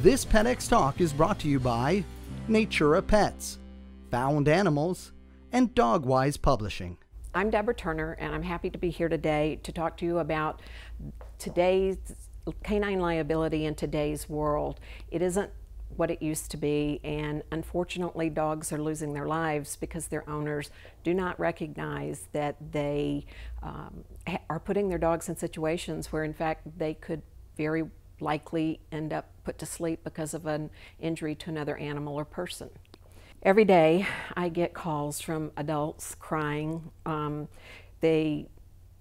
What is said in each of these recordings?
This PetX Talk is brought to you by Natura Pets, Found Animals, and Dogwise Publishing. I'm Deborah Turner, and I'm happy to be here today to talk to you about today's canine liability in today's world. It isn't what it used to be, and unfortunately dogs are losing their lives because their owners do not recognize that they are putting their dogs in situations where in fact they could very likely end up put to sleep because of an injury to another animal or person. Every day I get calls from adults crying. They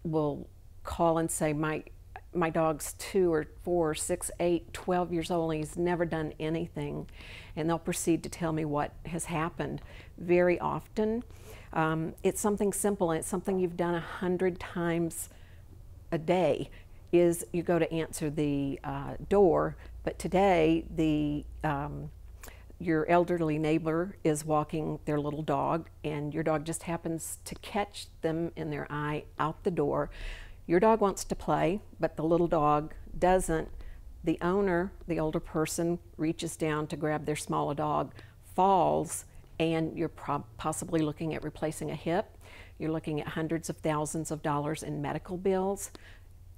will call and say, my dog's 2 or 4, 6, 8, 12 years old and he's never done anything. And they'll proceed to tell me what has happened. Very often, it's something simple, and it's something you've done 100 times a day, is you go to answer the door, but today your elderly neighbor is walking their little dog, and your dog just happens to catch them in their eye out the door. Your dog wants to play, but the little dog doesn't. The owner, the older person, reaches down to grab their smaller dog, falls, and you're possibly looking at replacing a hip. You're looking at hundreds of thousands of dollars in medical bills.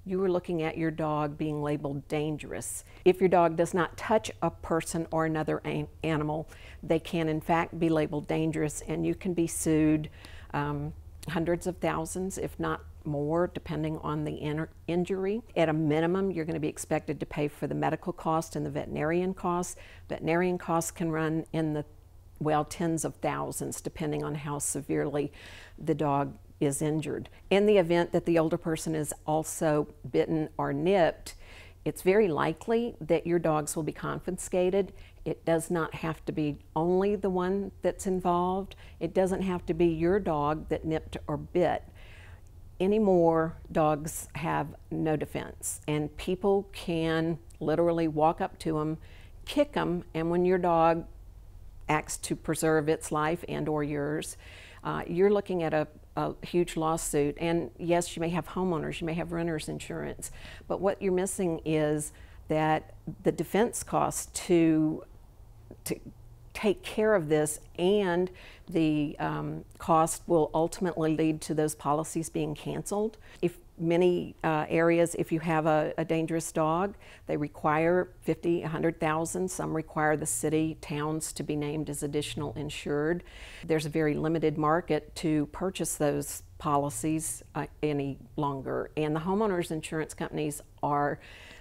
You are looking at your dog being labeled dangerous. If your dog does not touch a person or another animal, they can in fact be labeled dangerous, and you can be sued hundreds of thousands, if not more, depending on the injury. At a minimum, you're going to be expected to pay for the medical cost and the veterinarian costs. Veterinarian costs can run in the, well, tens of thousands, depending on how severely the dog is injured. In the event that the older person is also bitten or nipped, it's very likely that your dogs will be confiscated. It does not have to be only the one that's involved. It doesn't have to be your dog that nipped or bit. Anymore, dogs have no defense, and people can literally walk up to them, kick them, and when your dog acts to preserve its life and or yours, you're looking at a huge lawsuit. And yes, you may have homeowners, you may have renter's insurance, but what you're missing is that the defense costs to take care of this, and the cost will ultimately lead to those policies being canceled. If many areas, if you have a dangerous dog, they require 50, 100,000. Some require the city, towns to be named as additional insured. There's a very limited market to purchase those policies any longer, and the homeowners insurance companies are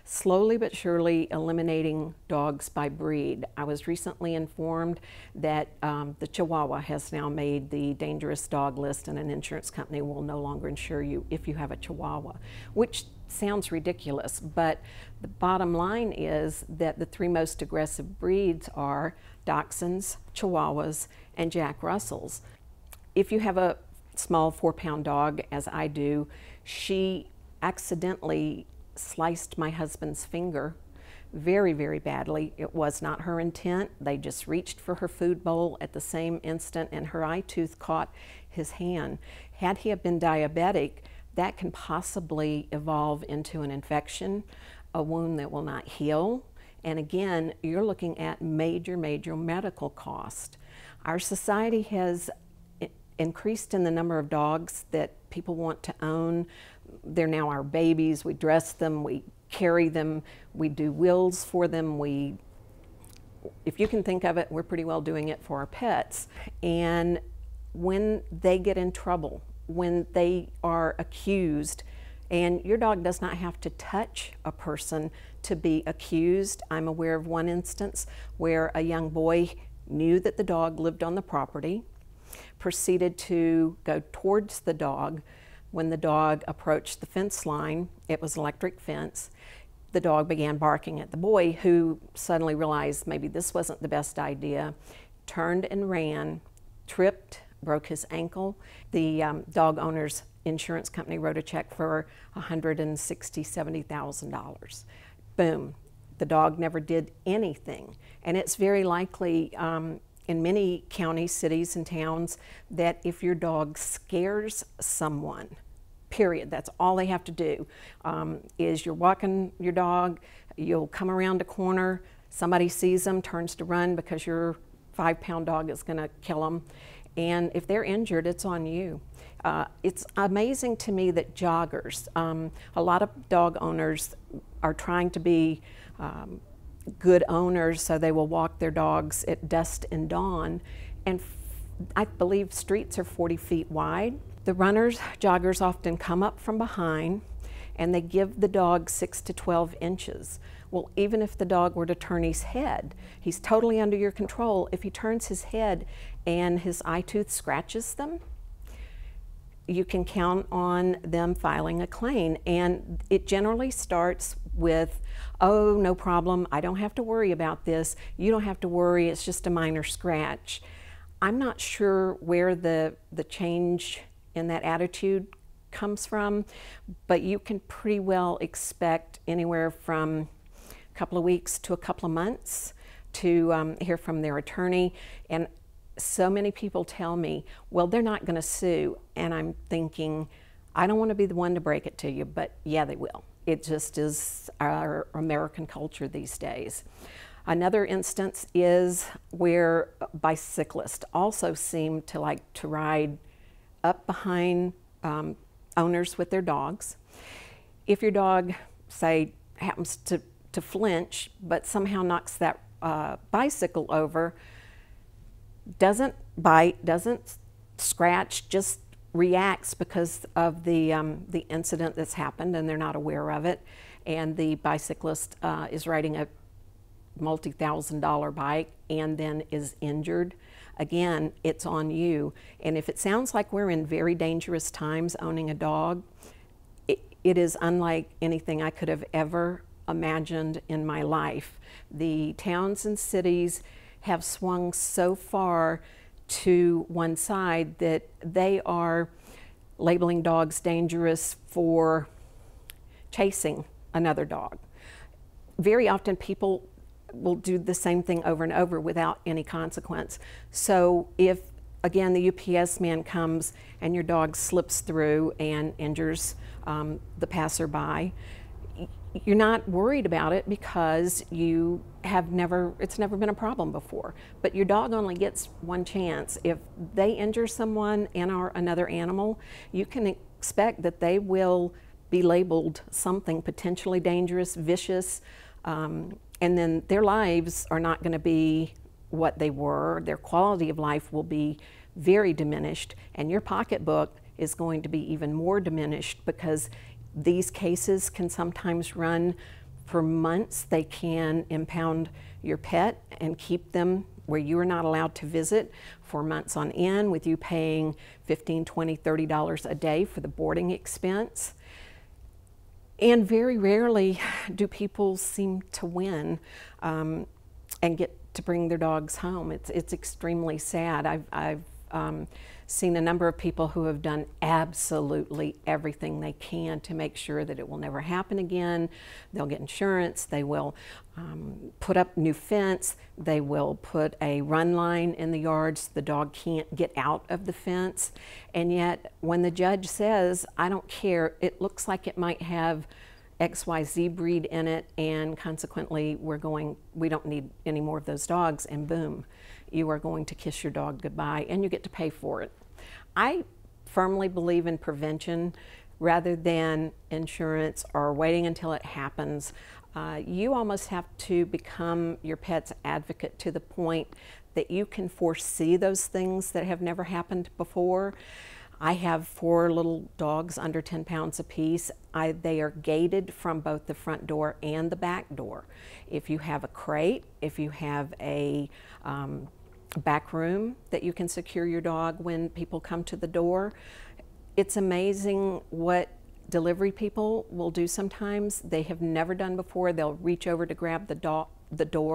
slowly but surely eliminating dogs by breed. I was recently informed that the Chihuahua has now made the dangerous dog list, and an insurance company will no longer insure you if you have a Chihuahua, which sounds ridiculous, but the bottom line is that the 3 most aggressive breeds are Dachshunds, Chihuahuas, and Jack Russells. If you have a small 4-pound dog, as I do, she accidentally sliced my husband's finger very, very badly. It was not her intent. They just reached for her food bowl at the same instant, and her eye tooth caught his hand. Had he have been diabetic, that can possibly evolve into an infection, a wound that will not heal, and again, you're looking at major, major medical cost. Our society has increased in the number of dogs that people want to own. They're now our babies. We dress them, we carry them, we do wills for them. If you can think of it, we're pretty well doing it for our pets. And when they get in trouble, when they are accused, and your dog does not have to touch a person to be accused. I'm aware of one instance where a young boy knew that the dog lived on the property, proceeded to go towards the dog. When the dog approached the fence line, it was an electric fence, the dog began barking at the boy, who suddenly realized maybe this wasn't the best idea, turned and ran, tripped, broke his ankle. The dog owner's insurance company wrote a check for $160,000, $70,000. Boom. The dog never did anything. And it's very likely in many counties, cities, and towns that if your dog scares someone, period, that's all they have to do, is you're walking your dog, you'll come around a corner, Somebody sees them, turns to run because your 5-pound dog is going to kill them. And if they're injured, it's on you. It's amazing to me that joggers, a lot of dog owners are trying to be good owners, so they will walk their dogs at dusk and dawn. And I believe streets are 40 feet wide. The runners, joggers often come up from behind and they give the dog 6 to 12 inches. Well, even if the dog were to turn his head, he's totally under your control. If he turns his head and his eye tooth scratches them, you can count on them filing a claim. And it generally starts with, oh, no problem, I don't have to worry about this. You don't have to worry, it's just a minor scratch. I'm not sure where the change in that attitude comes from, but you can pretty well expect anywhere from a couple of weeks to a couple of months to hear from their attorney. And so many people tell me, well, they're not going to sue. And I'm thinking, I don't want to be the one to break it to you, but yeah, they will. It just is our American culture these days. Another instance is where bicyclists also seem to like to ride up behind owners with their dogs. If your dog, say, happens to flinch, but somehow knocks that bicycle over, doesn't bite, doesn't scratch, just reacts because of the incident that's happened and they're not aware of it, and the bicyclist is riding a multi-thousand-dollar bike and then is injured, again, it's on you. And if it sounds like we're in very dangerous times owning a dog, it is unlike anything I could have ever imagined in my life. The towns and cities have swung so far to one side that they are labeling dogs dangerous for chasing another dog. Very often people will do the same thing over and over without any consequence. So if, again, the UPS man comes and your dog slips through and injures the passerby, you're not worried about it because you have it's never been a problem before. But your dog only gets one chance. If they injure someone and/or another animal, you can expect that they will be labeled something potentially dangerous, vicious, and then their lives are not going to be what they were. Their quality of life will be very diminished, and your pocketbook is going to be even more diminished because these cases can sometimes run for months. They can impound your pet and keep them where you are not allowed to visit for months on end, with you paying $15, $20, $30 a day for the boarding expense. And very rarely do people seem to win and get to bring their dogs home. It's extremely sad. I've seen a number of people who have done absolutely everything they can to make sure that it will never happen again. They'll get insurance, they will put up new fence, they will put a run line in the yard so the dog can't get out of the fence. And yet when the judge says, I don't care, it looks like it might have XYZ breed in it, and consequently we don't need any more of those dogs, and boom, you are going to kiss your dog goodbye and you get to pay for it. I firmly believe in prevention rather than insurance or waiting until it happens. You almost have to become your pet's advocate to the point that you can foresee those things that have never happened before. I have 4 little dogs under 10 pounds apiece. They are gated from both the front door and the back door. If you have a crate, if you have a back room that you can secure your dog when people come to the door, it's amazing what delivery people will do sometimes. They have never done before. They'll reach over to grab the door.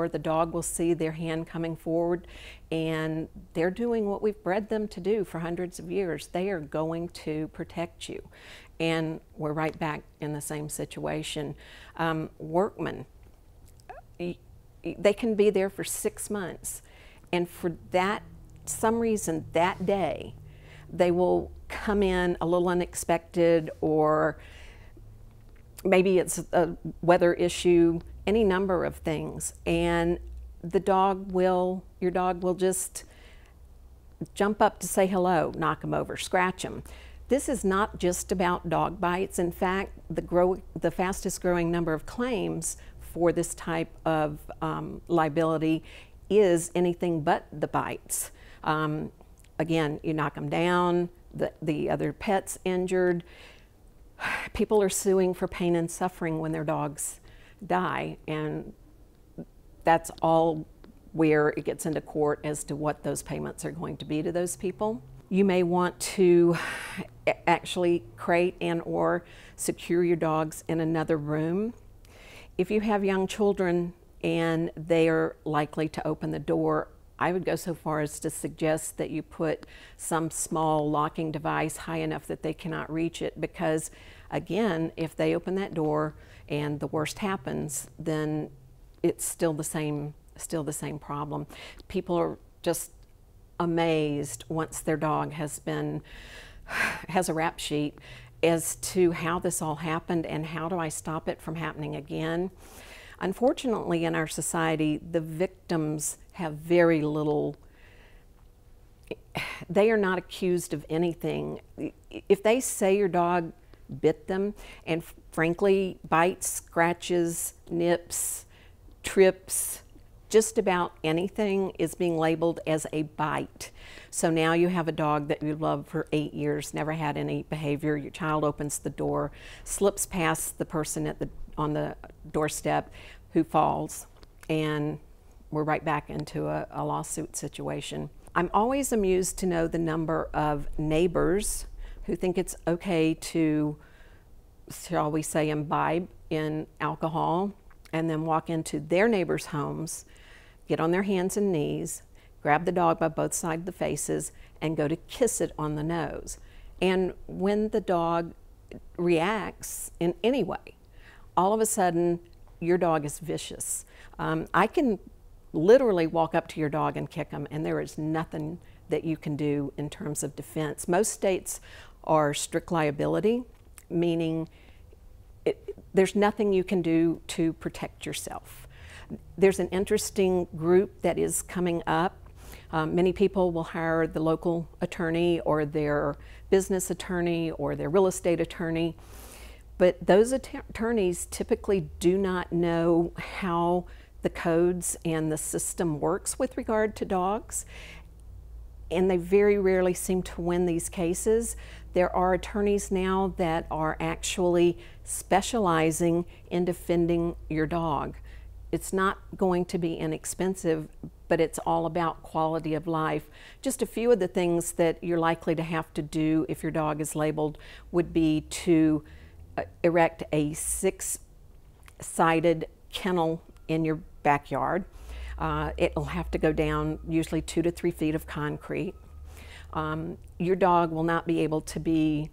The dog will see their hand coming forward, and they're doing what we've bred them to do for hundreds of years. They are going to protect you. And we're right back in the same situation. Workmen, they can be there for 6 months, and for some reason that day, they will come in a little unexpected, or maybe it's a weather issue any number of things, and your dog will just jump up to say hello, knock them over, scratch them. This is not just about dog bites. In fact, the fastest growing number of claims for this type of liability is anything but the bites. Again, you knock them down, the other pet's injured. People are suing for pain and suffering when their dogs die, and that's all where it gets into court as to what those payments are going to be to those people. You may want to actually crate and or secure your dogs in another room. If you have young children and they are likely to open the door, I would go so far as to suggest that you put some small locking device high enough that they cannot reach it, because again, if they open that door and the worst happens, then it's still the same problem. People are just amazed once their dog has a rap sheet as to how this all happened and how do I stop it from happening again. Unfortunately, in our society, the victims have very little, they are not accused of anything. If they say your dog bit them, and frankly, bites, scratches, nips, trips, just about anything is being labeled as a bite. So now you have a dog that you loved for 8 years, never had any behavior. Your child opens the door, slips past the person on the doorstep who falls, and we're right back into a lawsuit situation. I'm always amused to know the number of neighbors who think it's okay to, shall we say, imbibe in alcohol and then walk into their neighbors' homes, get on their hands and knees, grab the dog by both sides of the faces, and go to kiss it on the nose. And when the dog reacts in any way, all of a sudden, your dog is vicious. I can literally walk up to your dog and kick them, and there is nothing that you can do in terms of defense. Most states are strict liability, meaning there's nothing you can do to protect yourself. There's an interesting group that is coming up. Many people will hire the local attorney or their business attorney or their real estate attorney, but those attorneys typically do not know how the codes and the system works with regard to dogs, and they very rarely seem to win these cases. There are attorneys now that are actually specializing in defending your dog. It's not going to be inexpensive, but it's all about quality of life. Just a few of the things that you're likely to have to do if your dog is labeled would be to erect a 6-sided kennel in your backyard. It'll have to go down usually 2 to 3 feet of concrete. Your dog will not be able to be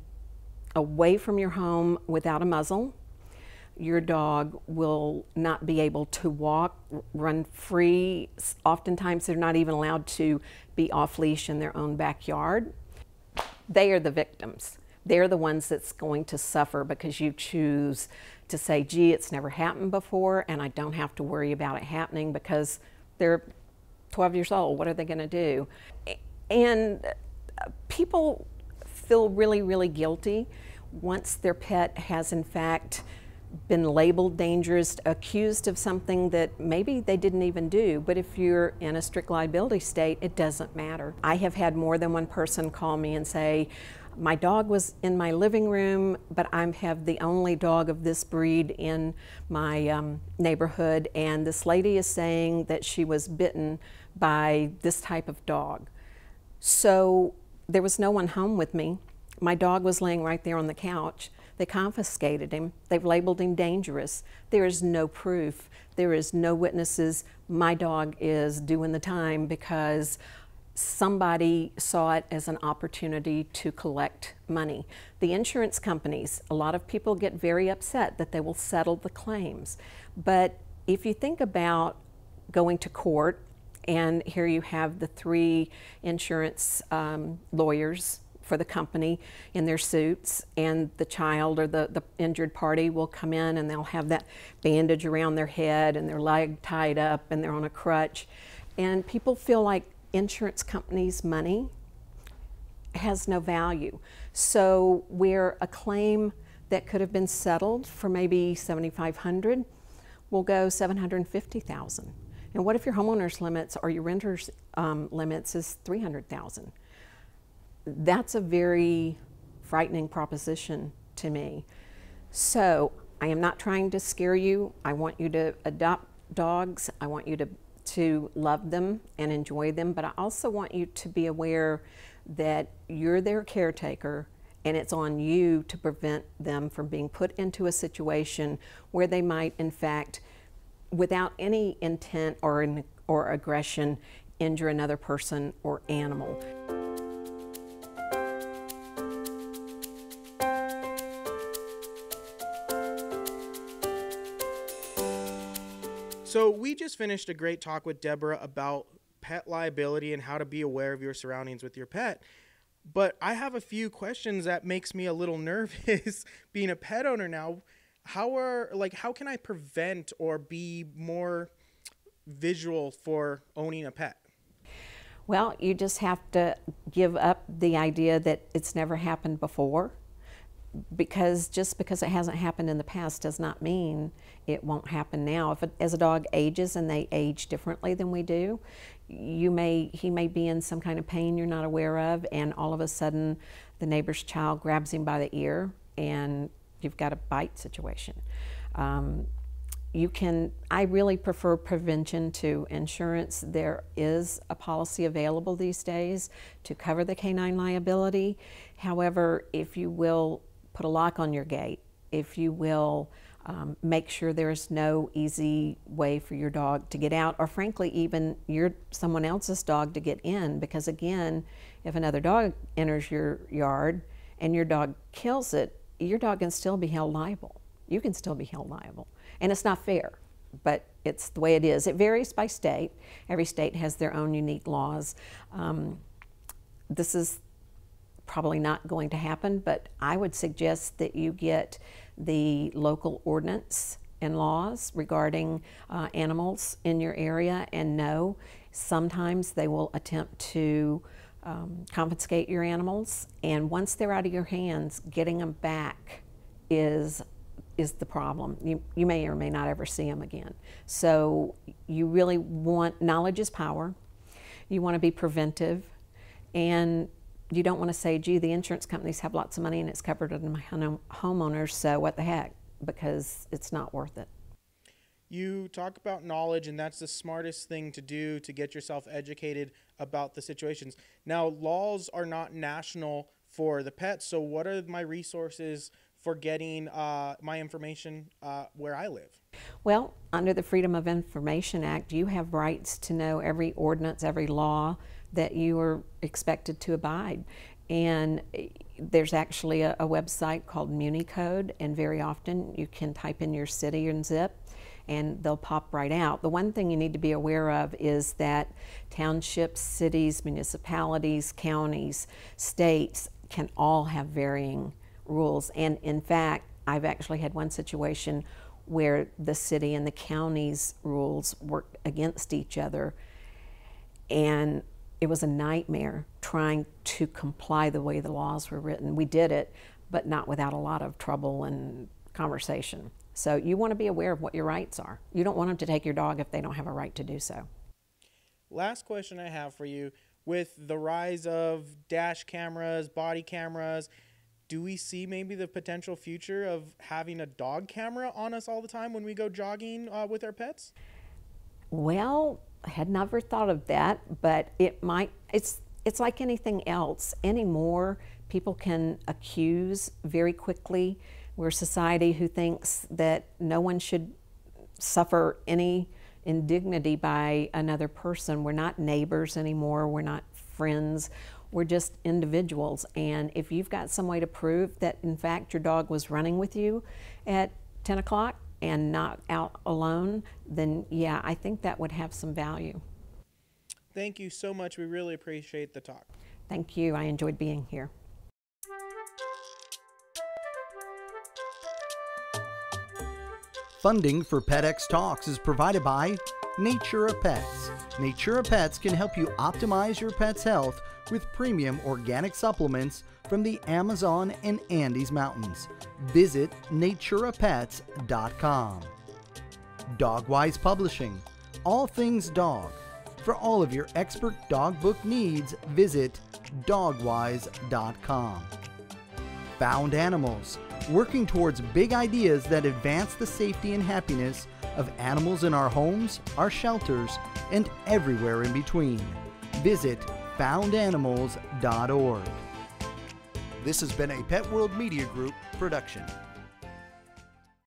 away from your home without a muzzle. Your dog will not be able to walk, run free. Oftentimes they're not even allowed to be off leash in their own backyard. They are the victims. They're the ones that's going to suffer because you choose to say, gee, it's never happened before and I don't have to worry about it happening because they're 12 years old. What are they going to do? And people feel really, really guilty once their pet has in fact been labeled dangerous, accused of something that maybe they didn't even do. But if you're in a strict liability state, it doesn't matter. I have had more than one person call me and say, my dog was in my living room, but I have the only dog of this breed in my neighborhood, and this lady is saying that she was bitten by this type of dog. So there was no one home with me. My dog was laying right there on the couch. They confiscated him. They've labeled him dangerous. There is no proof. There is no witnesses. My dog is doing the time because somebody saw it as an opportunity to collect money. The insurance companies, a lot of people get very upset that they will settle the claims. But if you think about going to court, and here you have the 3 insurance lawyers for the company in their suits, and the child or the injured party will come in and they'll have that bandage around their head and their leg tied up and they're on a crutch. And people feel like insurance companies' money has no value. So where a claim that could have been settled for maybe $7,500 will go $750,000. And what if your homeowners limits or your renters limits is $300,000? That's a very frightening proposition to me. So I am not trying to scare you. I want you to adopt dogs. I want you to love them and enjoy them, but I also want you to be aware that you're their caretaker and it's on you to prevent them from being put into a situation where they might, in fact, without any intent or aggression, injure another person or animal. So we just finished a great talk with Deborah about pet liability and how to be aware of your surroundings with your pet. But I have a few questions that makes me a little nervous being a pet owner now. How can I prevent or be more visual for owning a pet? Well, you just have to give up the idea that it's never happened before, because just because it hasn't happened in the past does not mean it won't happen now. As a dog ages, and they age differently than we do, he may be in some kind of pain you're not aware of, and all of a sudden the neighbor's child grabs him by the ear and you've got a bite situation. I really prefer prevention to insurance. There is a policy available these days to cover the canine liability. However, if you will put a lock on your gate, if you will make sure there's no easy way for your dog to get out, or frankly even someone else's dog to get in, because again, if another dog enters your yard and your dog kills it, your dog can still be held liable. You can still be held liable. And it's not fair, but it's the way it is. It varies by state. Every state has their own unique laws. This is probably not going to happen, but I would suggest that you get the local ordinance and laws regarding animals in your area, and know sometimes they will attempt to confiscate your animals, and once they're out of your hands, getting them back is the problem. You may or may not ever see them again. So you really want, knowledge is power. You want to be preventive, and you don't want to say, gee, the insurance companies have lots of money and it's covered under my homeowners, so what the heck, because it's not worth it. You talk about knowledge, and that's the smartest thing to do to get yourself educated about the situations. Now, laws are not national for the pets, so what are my resources for getting my information where I live? Well, under the Freedom of Information Act, you have rights to know every ordinance, every law that you are expected to abide. And there's actually a website called MuniCode, and very often you can type in your city and zip and they'll pop right out. The one thing you need to be aware of is that townships, cities, municipalities, counties, states can all have varying rules. And in fact, I've actually had one situation where the city and the county's rules worked against each other, and it was a nightmare trying to comply the way the laws were written. We did it, but not without a lot of trouble and conversation. So you want to be aware of what your rights are. You don't want them to take your dog if they don't have a right to do so. Last question I have for you. With the rise of dash cameras, body cameras, do we see maybe the potential future of having a dog camera on us all the time when we go jogging with our pets? Well, I had never thought of that, but it might. It's like anything else. Anymore, people can accuse very quickly. We're a society who thinks that no one should suffer any indignity by another person. We're not neighbors anymore. We're not friends. We're just individuals. And if you've got some way to prove that, in fact, your dog was running with you at 10 o'clock and not out alone, then yeah, I think that would have some value. Thank you so much. We really appreciate the talk. Thank you. I enjoyed being here. Funding for PetX Talks is provided by Natura Pets. Natura Pets can help you optimize your pet's health with premium organic supplements from the Amazon and Andes Mountains. Visit naturapets.com. Dogwise Publishing. All things dog. For all of your expert dog book needs, visit dogwise.com. Found Animals. Working towards big ideas that advance the safety and happiness of animals in our homes, our shelters, and everywhere in between. Visit foundanimals.org. This has been a Pet World Media Group production.